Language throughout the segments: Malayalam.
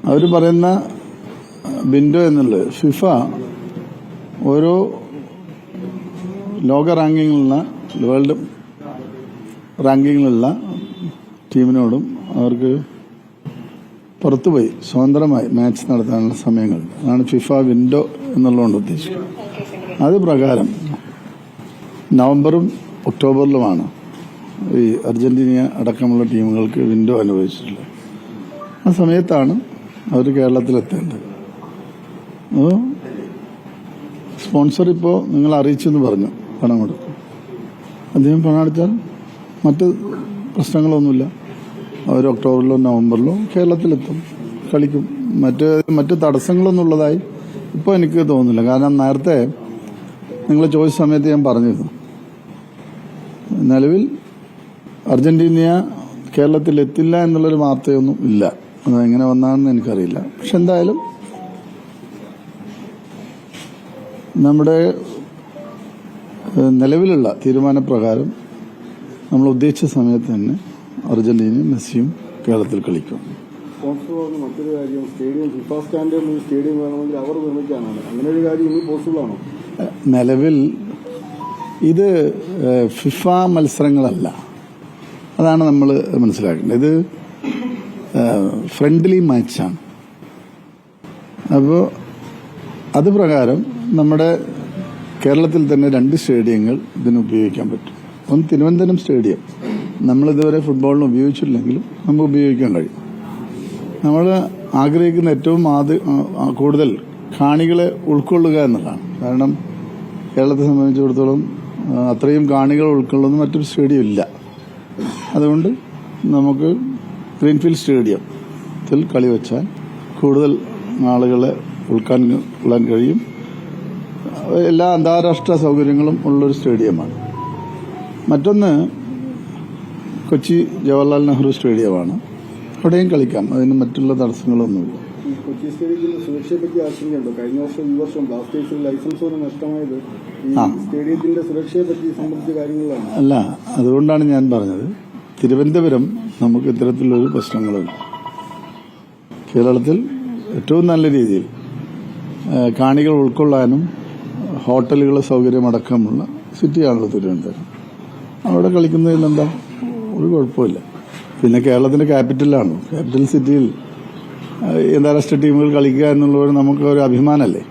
അവർ പറയുന്ന വിൻഡോ എന്നുള്ളത് ഫിഫ ഓരോ ലോക റാങ്കിങ്ങിലുള്ള വേൾഡ് റാങ്കിങ്ങിലുള്ള ടീമിനോടും അവർക്ക് പുറത്തുപോയി സ്വതന്ത്രമായി മാച്ച് നടത്താനുള്ള സമയങ്ങൾ അതാണ് ഫിഫ വിൻഡോ എന്നുള്ളതുകൊണ്ട് ഉദ്ദേശിക്കുന്നത്. അത് പ്രകാരം നവംബറും ഒക്ടോബറിലുമാണ് ഈ അർജന്റീന അടക്കമുള്ള ടീമുകൾക്ക് വിൻഡോ അനുവദിച്ചിട്ടുള്ളത്. ആ സമയത്താണ് അവർ കേരളത്തിലെത്തേണ്ടത്. സ്പോൺസർ ഇപ്പോൾ നിങ്ങൾ അറിയിച്ചെന്ന് പറഞ്ഞു പണം കൊടുക്കും. അദ്ദേഹം പണം അടച്ചാൽ മറ്റ് പ്രശ്നങ്ങളൊന്നുമില്ല. അവർ ഒക്ടോബറിലോ നവംബറിലോ കേരളത്തിലെത്തും, കളിക്കും. മറ്റ് തടസ്സങ്ങളൊന്നും ഉള്ളതായി ഇപ്പോൾ എനിക്ക് തോന്നുന്നില്ല. കാരണം നേരത്തെ നിങ്ങൾ ചോദിച്ച സമയത്ത് ഞാൻ പറഞ്ഞിരുന്നു, നിലവിൽ അർജന്റീന കേരളത്തിലെത്തില്ല എന്നുള്ളൊരു വാർത്തയൊന്നും ഇല്ല. അതെങ്ങനെ വന്നാണെന്ന് എനിക്കറിയില്ല. പക്ഷെ എന്തായാലും നമ്മുടെ നിലവിലുള്ള തീരുമാനപ്രകാരം നമ്മൾ ഉദ്ദേശിച്ച സമയത്ത് തന്നെ അർജന്റീനയും മെസ്സിയും കേരളത്തിൽ കളിക്കും. മറ്റൊരു കാര്യം, സ്റ്റേഡിയം ഫിഫ സ്റ്റാൻഡേർഡ് സ്റ്റേഡിയം വേണമെങ്കിൽ അവർ നിർമ്മിക്കാനാണ്. അങ്ങനെ ഒരു കാര്യം ഇനി പോസിബിൾ ആണോ? നിലവിൽ ഇത് ഫിഫ മത്സരങ്ങളല്ല, അതാണ് നമ്മൾ മനസ്സിലാക്കേണ്ടത്. ഇത് ഫ്രണ്ട്ലി മാച്ചാണ്. അപ്പോൾ അത് പ്രകാരം നമ്മുടെ കേരളത്തിൽ തന്നെ 2 സ്റ്റേഡിയങ്ങൾ ഇതിന് ഉപയോഗിക്കാൻ പറ്റും. ഒന്ന് തിരുവനന്തപുരം സ്റ്റേഡിയം നമ്മളിതുവരെ ഫുട്ബോളിന് ഉപയോഗിച്ചില്ലെങ്കിലും നമുക്ക് ഉപയോഗിക്കാൻ കഴിയും. നമ്മൾ ആഗ്രഹിക്കുന്ന ഏറ്റവും കൂടുതൽ കാണികളെ ഉൾക്കൊള്ളുക എന്നുള്ളതാണ്. കാരണം കേരളത്തെ സംബന്ധിച്ചിടത്തോളം അത്രയും കാണികൾ ഉൾക്കൊള്ളുന്ന മറ്റൊരു സ്റ്റേഡിയം ഇല്ല. അതുകൊണ്ട് നമുക്ക് ഗ്രീൻഫീൽഡ് സ്റ്റേഡിയത്തിൽ കളി വെച്ചാൽ കൂടുതൽ ആളുകളെ ഉൾക്കൊള്ളാൻ കഴിയും. എല്ലാ അന്താരാഷ്ട്ര സൗകര്യങ്ങളും ഉള്ളൊരു സ്റ്റേഡിയമാണ്. മറ്റൊന്ന് കൊച്ചി ജവഹർലാൽ നെഹ്റു സ്റ്റേഡിയമാണ്. അവിടെയും കളിക്കാം, അതിന് മറ്റുള്ള തടസ്സങ്ങളൊന്നുമില്ല. കൊച്ചി സ്റ്റേഡിയത്തിന്റെ സുരക്ഷയെ പറ്റി ആശങ്കയുണ്ടോ? കഴിഞ്ഞ വർഷം ഈ വർഷം ബ്ലാസ്റ്റേഴ്സിൽ ലൈസൻസ് പോലും നഷ്ടമായത് സ്റ്റേഡിയത്തിന്റെ സുരക്ഷയെ പറ്റി സംബന്ധിച്ച കാര്യങ്ങളാണ്. അല്ല, അതുകൊണ്ടാണ് ഞാൻ പറഞ്ഞത് തിരുവനന്തപുരം നമുക്ക് ഇത്തരത്തിലൊരു പ്രശ്നങ്ങളുണ്ട്. കേരളത്തിൽ ഏറ്റവും നല്ല രീതിയിൽ കാണികൾ ഉൾക്കൊള്ളാനും ഹോട്ടലുകളുടെ സൗകര്യമടക്കമുള്ള സിറ്റിയാണല്ലോ തിരുവനന്തപുരം. അവിടെ കളിക്കുന്നതിൽ എന്താ ഒരു കുഴപ്പമില്ല. പിന്നെ കേരളത്തിന്റെ ക്യാപിറ്റലാണ്. ക്യാപിറ്റൽ സിറ്റിയിൽ അന്താരാഷ്ട്ര ടീമുകൾ കളിക്കുക എന്നുള്ളത് നമുക്ക് ഒരു അഭിമാനമല്ലേ.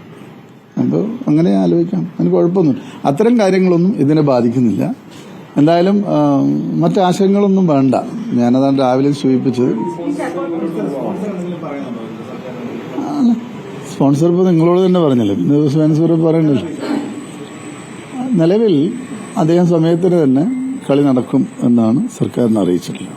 അപ്പോൾ അങ്ങനെ ആലോചിക്കാം, അതിന് കുഴപ്പമൊന്നും. അത്തരം കാര്യങ്ങളൊന്നും ഇതിനെ ബാധിക്കുന്നില്ല. എന്തായാലും മറ്റ് ആശയങ്ങളൊന്നും വേണ്ട. ഞാനതാണ് രാവിലെ സൂചിപ്പിച്ചത്. സ്പോൺസർ ഇപ്പോൾ നിങ്ങളോട് തന്നെ പറഞ്ഞല്ലോ, പിന്നെ സ്പോൺസർ പറയണ്ടല്ലോ. നിലവിൽ അദ്ദേഹം സമയത്തിന് തന്നെ കളി നടക്കും എന്നാണ് സർക്കാരിനെ അറിയിച്ചിട്ടുള്ളത്.